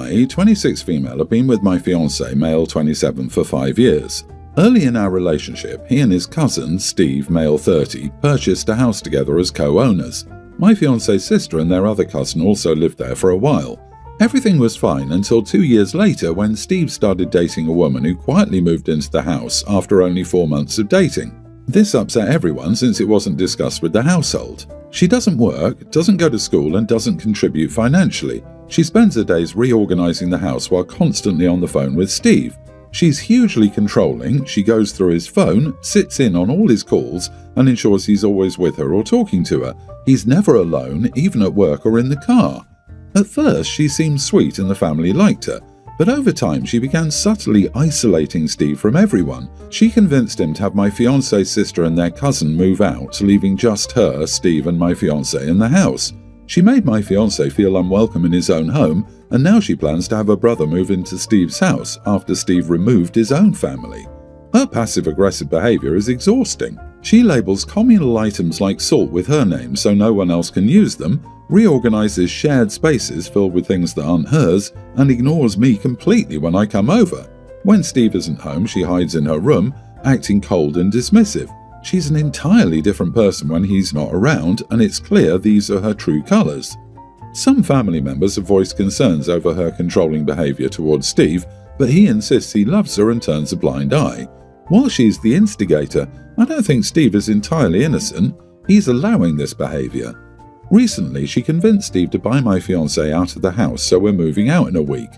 I, 26 female, have been with my fiancé, male 27, for 5 years. Early in our relationship, he and his cousin, Steve, male 30, purchased a house together as co-owners. My fiancé's sister and their other cousin also lived there for a while. Everything was fine until 2 years later when Steve started dating a woman who quietly moved into the house after only 4 months of dating. This upset everyone since it wasn't discussed with the household. She doesn't work, doesn't go to school, and doesn't contribute financially. She spends her days reorganizing the house while constantly on the phone with Steve. She's hugely controlling, she goes through his phone, sits in on all his calls, and ensures he's always with her or talking to her. He's never alone, even at work or in the car. At first, she seemed sweet and the family liked her, but over time she began subtly isolating Steve from everyone. She convinced him to have my fiancé's sister and their cousin move out, leaving just her, Steve, and my fiancé in the house. She made my fiancé feel unwelcome in his own home, and now she plans to have her brother move into Steve's house after Steve removed his own family. Her passive-aggressive behavior is exhausting. She labels communal items like salt with her name so no one else can use them, reorganizes shared spaces filled with things that aren't hers, and ignores me completely when I come over. When Steve isn't home, she hides in her room, acting cold and dismissive. She's an entirely different person when he's not around, and it's clear these are her true colors. Some family members have voiced concerns over her controlling behavior towards Steve, but he insists he loves her and turns a blind eye. While she's the instigator, I don't think Steve is entirely innocent. He's allowing this behavior. Recently, she convinced Steve to buy my fiancé out of the house, so we're moving out in a week.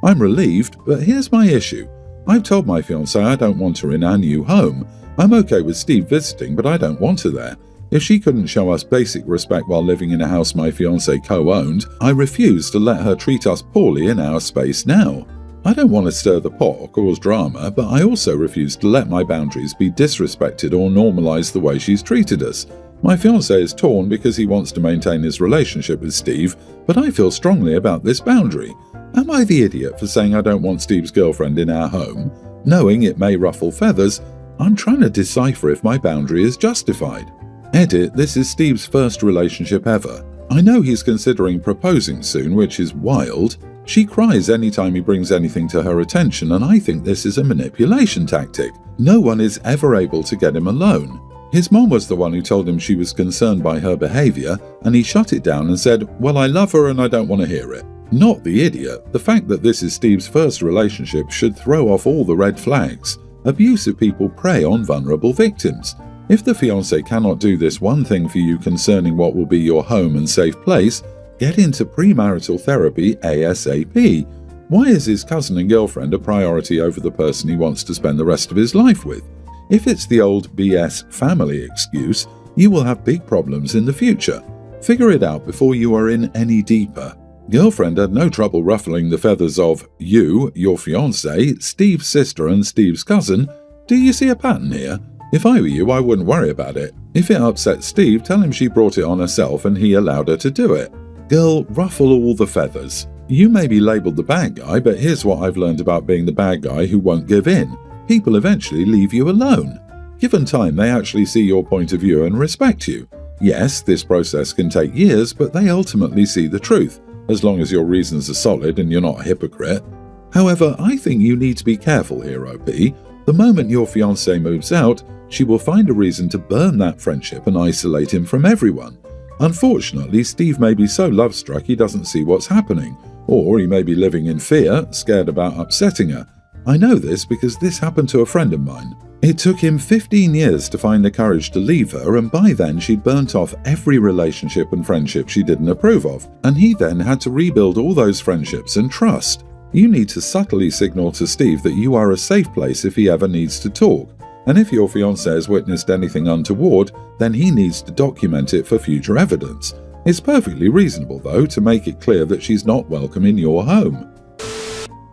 I'm relieved, but here's my issue. I've told my fiancé I don't want her in our new home. I'm okay with Steve visiting, but I don't want her there. If she couldn't show us basic respect while living in a house my fiancé co-owned, I refuse to let her treat us poorly in our space now. I don't want to stir the pot or cause drama, but I also refuse to let my boundaries be disrespected or normalize the way she's treated us. My fiancé is torn because he wants to maintain his relationship with Steve, but I feel strongly about this boundary. Am I the idiot for saying I don't want Steve's girlfriend in our home? Knowing it may ruffle feathers, I'm trying to decipher if my boundary is justified. Edit, this is Steve's first relationship ever. I know he's considering proposing soon, which is wild. She cries anytime he brings anything to her attention, and I think this is a manipulation tactic. No one is ever able to get him alone. His mom was the one who told him she was concerned by her behavior, and he shut it down and said, "Well, I love her and I don't want to hear it." Not the idiot. The fact that this is Steve's first relationship should throw off all the red flags. Abusive people prey on vulnerable victims. If the fiancé cannot do this one thing for you concerning what will be your home and safe place, get into premarital therapy ASAP. Why is his cousin and girlfriend a priority over the person he wants to spend the rest of his life with? If it's the old BS family excuse, you will have big problems in the future. Figure it out before you are in any deeper. Girlfriend had no trouble ruffling the feathers of you, your fiancé, Steve's sister and Steve's cousin. Do you see a pattern here? If I were you, I wouldn't worry about it. If it upsets Steve, tell him she brought it on herself and he allowed her to do it. Girl, ruffle all the feathers. You may be labelled the bad guy, but here's what I've learned about being the bad guy who won't give in. People eventually leave you alone. Given time, they actually see your point of view and respect you. Yes, this process can take years, but they ultimately see the truth, as long as your reasons are solid and you're not a hypocrite. However, I think you need to be careful here, OP. The moment your fiancé moves out, she will find a reason to burn that friendship and isolate him from everyone. Unfortunately, Steve may be so love-struck he doesn't see what's happening, or he may be living in fear, scared about upsetting her. I know this because this happened to a friend of mine. It took him 15 years to find the courage to leave her, and by then she'd burnt off every relationship and friendship she didn't approve of, and he then had to rebuild all those friendships and trust. You need to subtly signal to Steve that you are a safe place if he ever needs to talk, and if your fiancé has witnessed anything untoward, then he needs to document it for future evidence. It's perfectly reasonable, though, to make it clear that she's not welcome in your home.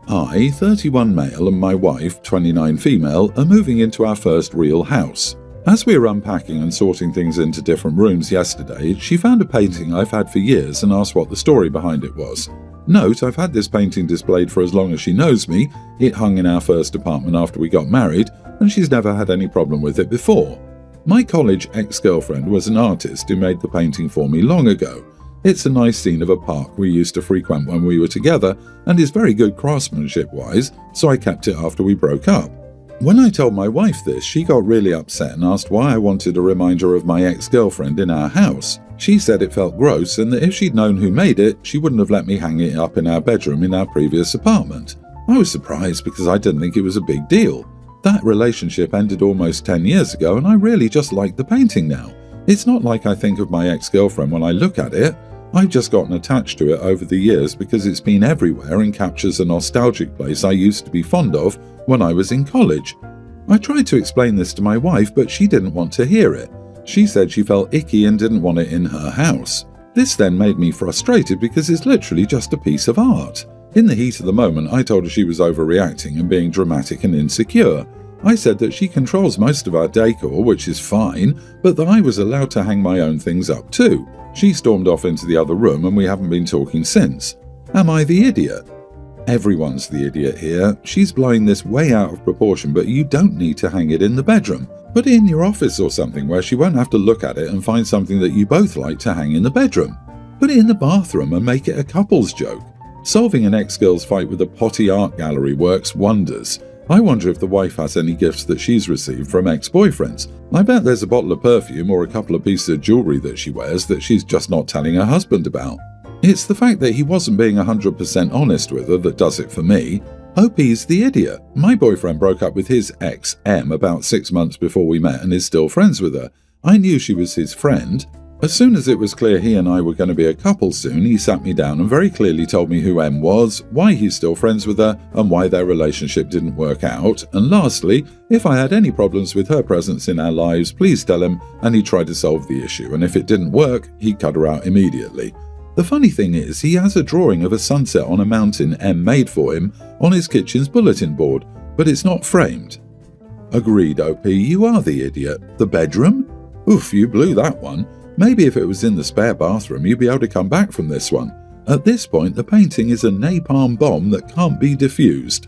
I, 31 male, and my wife, 29 female, are moving into our first real house. As we were unpacking and sorting things into different rooms yesterday, she found a painting I've had for years and asked what the story behind it was. Note, I've had this painting displayed for as long as she knows me. It hung in our first apartment after we got married, and she's never had any problem with it before. My college ex-girlfriend was an artist who made the painting for me long ago. It's a nice scene of a park we used to frequent when we were together and is very good craftsmanship-wise, so I kept it after we broke up. When I told my wife this, she got really upset and asked why I wanted a reminder of my ex-girlfriend in our house. She said it felt gross and that if she'd known who made it, she wouldn't have let me hang it up in our bedroom in our previous apartment. I was surprised because I didn't think it was a big deal. That relationship ended almost 10 years ago and I really just like the painting now. It's not like I think of my ex-girlfriend when I look at it. I've just gotten attached to it over the years because it's been everywhere and captures a nostalgic place I used to be fond of when I was in college. I tried to explain this to my wife, but she didn't want to hear it. She said she felt icky and didn't want it in her house. This then made me frustrated because it's literally just a piece of art. In the heat of the moment, I told her she was overreacting and being dramatic and insecure. I said that she controls most of our decor, which is fine, but that I was allowed to hang my own things up too. She stormed off into the other room and we haven't been talking since. Am I the idiot? Everyone's the idiot here. She's blowing this way out of proportion, but you don't need to hang it in the bedroom. Put it in your office or something where she won't have to look at it and find something that you both like to hang in the bedroom. Put it in the bathroom and make it a couple's joke. Solving an ex-girl's fight with a potty art gallery works wonders. I wonder if the wife has any gifts that she's received from ex-boyfriends. I bet there's a bottle of perfume or a couple of pieces of jewellery that she wears that she's just not telling her husband about. It's the fact that he wasn't being 100% honest with her that does it for me. OP's the idiot. My boyfriend broke up with his ex, M, about 6 months before we met and is still friends with her. I knew she was his friend. As soon as it was clear he and I were going to be a couple soon, he sat me down and very clearly told me who M was, why he's still friends with her, and why their relationship didn't work out. And lastly, if I had any problems with her presence in our lives, please tell him, and he'd try to solve the issue. And if it didn't work, he'd cut her out immediately. The funny thing is, he has a drawing of a sunset on a mountain M made for him on his kitchen's bulletin board, but it's not framed. Agreed, OP, you are the idiot. The bedroom? Oof, you blew that one. Maybe if it was in the spare bathroom, you'd be able to come back from this one. At this point, the painting is a napalm bomb that can't be diffused.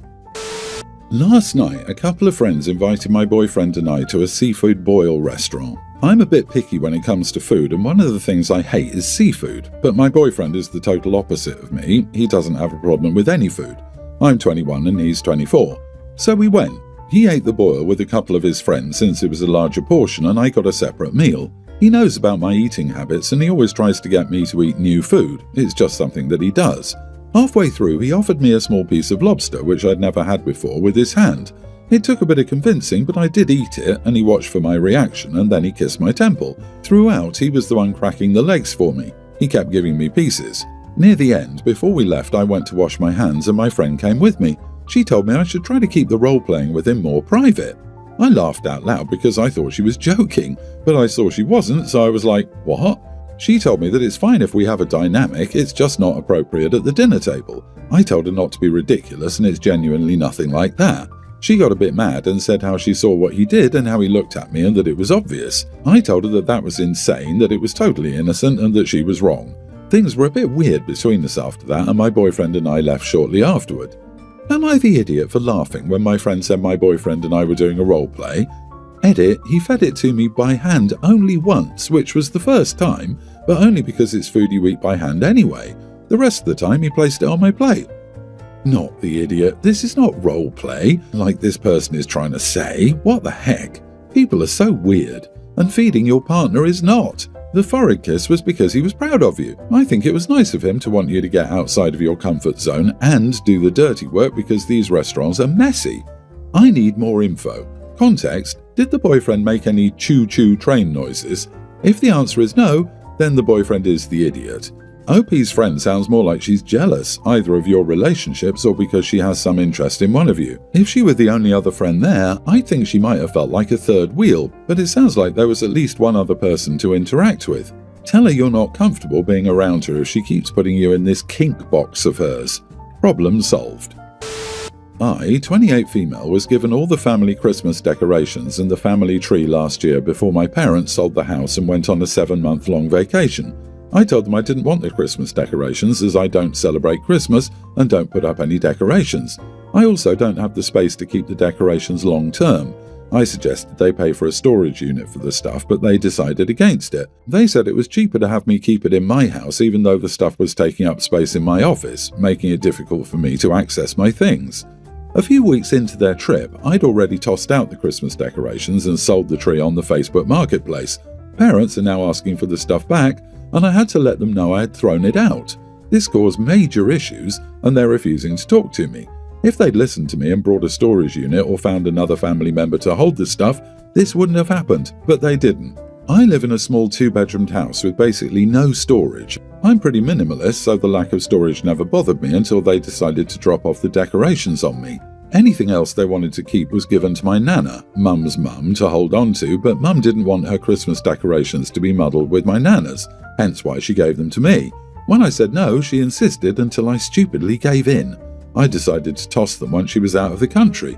Last night, a couple of friends invited my boyfriend and I to a seafood boil restaurant. I'm a bit picky when it comes to food, and one of the things I hate is seafood, but my boyfriend is the total opposite of me. He doesn't have a problem with any food. I'm 21 and he's 24. So we went. He ate the boil with a couple of his friends since it was a larger portion and I got a separate meal. He knows about my eating habits and he always tries to get me to eat new food. It's just something that he does. Halfway through, he offered me a small piece of lobster, which I'd never had before, with his hand. It took a bit of convincing, but I did eat it, and he watched for my reaction, and then he kissed my temple. Throughout, he was the one cracking the legs for me. He kept giving me pieces. Near the end, before we left, I went to wash my hands, and my friend came with me. She told me I should try to keep the role-playing with him more private. I laughed out loud because I thought she was joking, but I saw she wasn't, so I was like, what? She told me that it's fine if we have a dynamic, it's just not appropriate at the dinner table. I told her not to be ridiculous and it's genuinely nothing like that. She got a bit mad and said how she saw what he did and how he looked at me and that it was obvious. I told her that that was insane, that it was totally innocent and that she was wrong. Things were a bit weird between us after that and my boyfriend and I left shortly afterward. Am I the idiot for laughing when my friend said my boyfriend and I were doing a role play? Edit, he fed it to me by hand only once, which was the first time, but only because it's food you eat by hand anyway. The rest of the time he placed it on my plate. Not the idiot. This is not role play, like this person is trying to say. What the heck? People are so weird. And feeding your partner is not. The forehead kiss was because he was proud of you. I think it was nice of him to want you to get outside of your comfort zone and do the dirty work because these restaurants are messy. I need more info. Context, did the boyfriend make any choo-choo train noises? If the answer is no, then the boyfriend is the idiot. OP's friend sounds more like she's jealous, either of your relationships or because she has some interest in one of you. If she were the only other friend there, I'd think she might have felt like a third wheel, but it sounds like there was at least one other person to interact with. Tell her you're not comfortable being around her if she keeps putting you in this kink box of hers. Problem solved. I, 28 female, was given all the family Christmas decorations and the family tree last year before my parents sold the house and went on a 7-month-long vacation. I told them I didn't want the Christmas decorations as I don't celebrate Christmas and don't put up any decorations. I also don't have the space to keep the decorations long term. I suggested they pay for a storage unit for the stuff, but they decided against it. They said it was cheaper to have me keep it in my house, even though the stuff was taking up space in my office, making it difficult for me to access my things. A few weeks into their trip, I'd already tossed out the Christmas decorations and sold the tree on the Facebook Marketplace. Parents are now asking for the stuff back, and I had to let them know I had thrown it out. This caused major issues, and they're refusing to talk to me. If they'd listened to me and brought a storage unit or found another family member to hold the stuff, this wouldn't have happened, but they didn't. I live in a small 2-bedroomed house with basically no storage. I'm pretty minimalist, so the lack of storage never bothered me until they decided to drop off the decorations on me. Anything else they wanted to keep was given to my nana, Mum's mum, to hold on to, but Mum didn't want her Christmas decorations to be muddled with my nana's, hence why she gave them to me. When I said no, she insisted until I stupidly gave in. I decided to toss them once she was out of the country.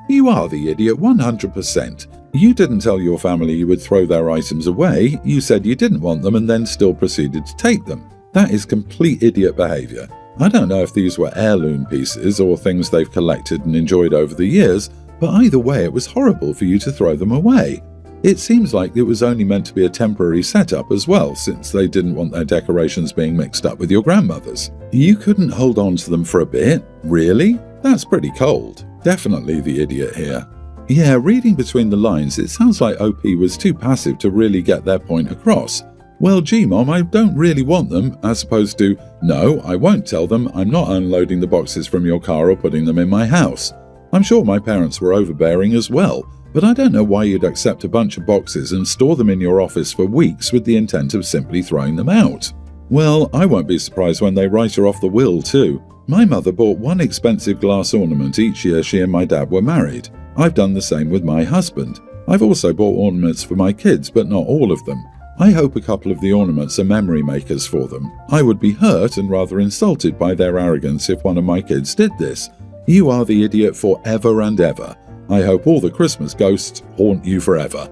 You are the idiot 100%. You didn't tell your family you would throw their items away, you said you didn't want them and then still proceeded to take them. That is complete idiot behaviour. I don't know if these were heirloom pieces or things they've collected and enjoyed over the years, but either way it was horrible for you to throw them away. It seems like it was only meant to be a temporary setup as well, since they didn't want their decorations being mixed up with your grandmother's. You couldn't hold on to them for a bit? Really? That's pretty cold. Definitely the idiot here. Yeah, reading between the lines, it sounds like OP was too passive to really get their point across. Well, gee, Mom, I don't really want them, as opposed to, no, I won't tell them, I'm not unloading the boxes from your car or putting them in my house. I'm sure my parents were overbearing as well, but I don't know why you'd accept a bunch of boxes and store them in your office for weeks with the intent of simply throwing them out. Well, I won't be surprised when they write her off the will too. My mother bought one expensive glass ornament each year she and my dad were married. I've done the same with my husband. I've also bought ornaments for my kids, but not all of them. I hope a couple of the ornaments are memory makers for them. I would be hurt and rather insulted by their arrogance if one of my kids did this. You are the idiot forever and ever. I hope all the Christmas ghosts haunt you forever.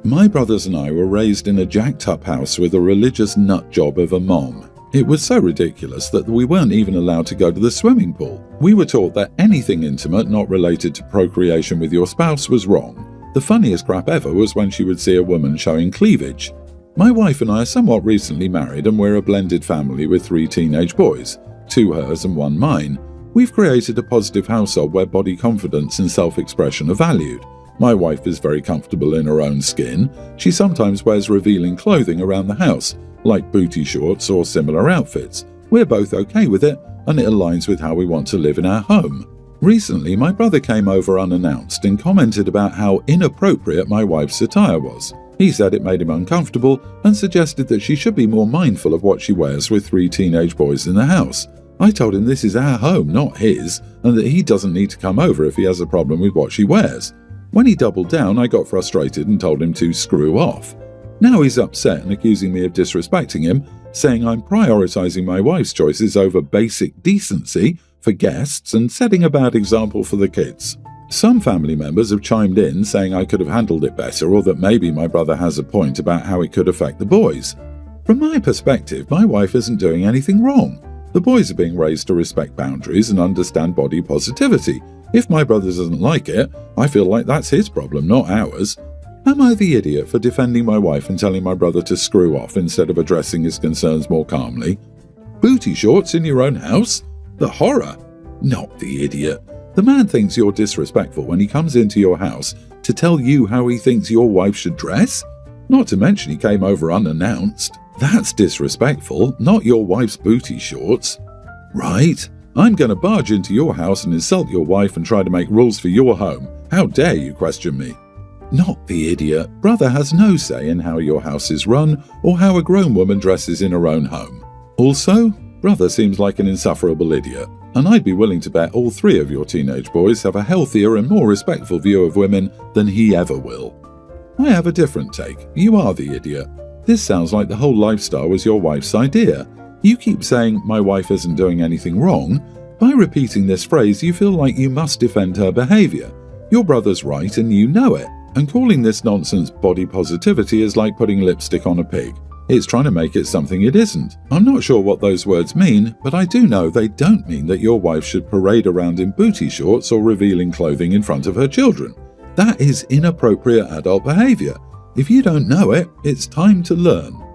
My brothers and I were raised in a jacked-up house with a religious nut job of a mom. It was so ridiculous that we weren't even allowed to go to the swimming pool. We were taught that anything intimate not related to procreation with your spouse was wrong. The funniest crap ever was when she would see a woman showing cleavage. My wife and I are somewhat recently married, and we're a blended family with 3 teenage boys, 2 hers and 1 mine. We've created a positive household where body confidence and self-expression are valued. My wife is very comfortable in her own skin. She sometimes wears revealing clothing around the house, like booty shorts or similar outfits. We're both okay with it, and it aligns with how we want to live in our home. Recently, my brother came over unannounced and commented about how inappropriate my wife's attire was. He said it made him uncomfortable and suggested that she should be more mindful of what she wears with 3 teenage boys in the house. I told him this is our home, not his, and that he doesn't need to come over if he has a problem with what she wears. When he doubled down, I got frustrated and told him to screw off. Now he's upset and accusing me of disrespecting him, saying I'm prioritizing my wife's choices over basic decency for guests and setting a bad example for the kids. Some family members have chimed in saying I could have handled it better, or that maybe my brother has a point about how it could affect the boys. From my perspective, my wife isn't doing anything wrong. The boys are being raised to respect boundaries and understand body positivity. If my brother doesn't like it, I feel like that's his problem, not ours. Am I the idiot for defending my wife and telling my brother to screw off instead of addressing his concerns more calmly? Booty shorts in your own house? The horror! Not the idiot. The man thinks you're disrespectful when he comes into your house to tell you how he thinks your wife should dress? Not to mention he came over unannounced. That's disrespectful, not your wife's booty shorts. Right? I'm going to barge into your house and insult your wife and try to make rules for your home. How dare you question me? Not the idiot. Brother has no say in how your house is run or how a grown woman dresses in her own home. Also, brother seems like an insufferable idiot, and I'd be willing to bet all 3 of your teenage boys have a healthier and more respectful view of women than he ever will. I have a different take. You are the idiot. This sounds like the whole lifestyle was your wife's idea. You keep saying my wife isn't doing anything wrong. By repeating this phrase, you feel like you must defend her behavior. Your brother's right and you know it. And calling this nonsense body positivity is like putting lipstick on a pig. It's trying to make it something it isn't. I'm not sure what those words mean, but I do know they don't mean that your wife should parade around in booty shorts or revealing clothing in front of her children. That is inappropriate adult behavior. If you don't know it, it's time to learn.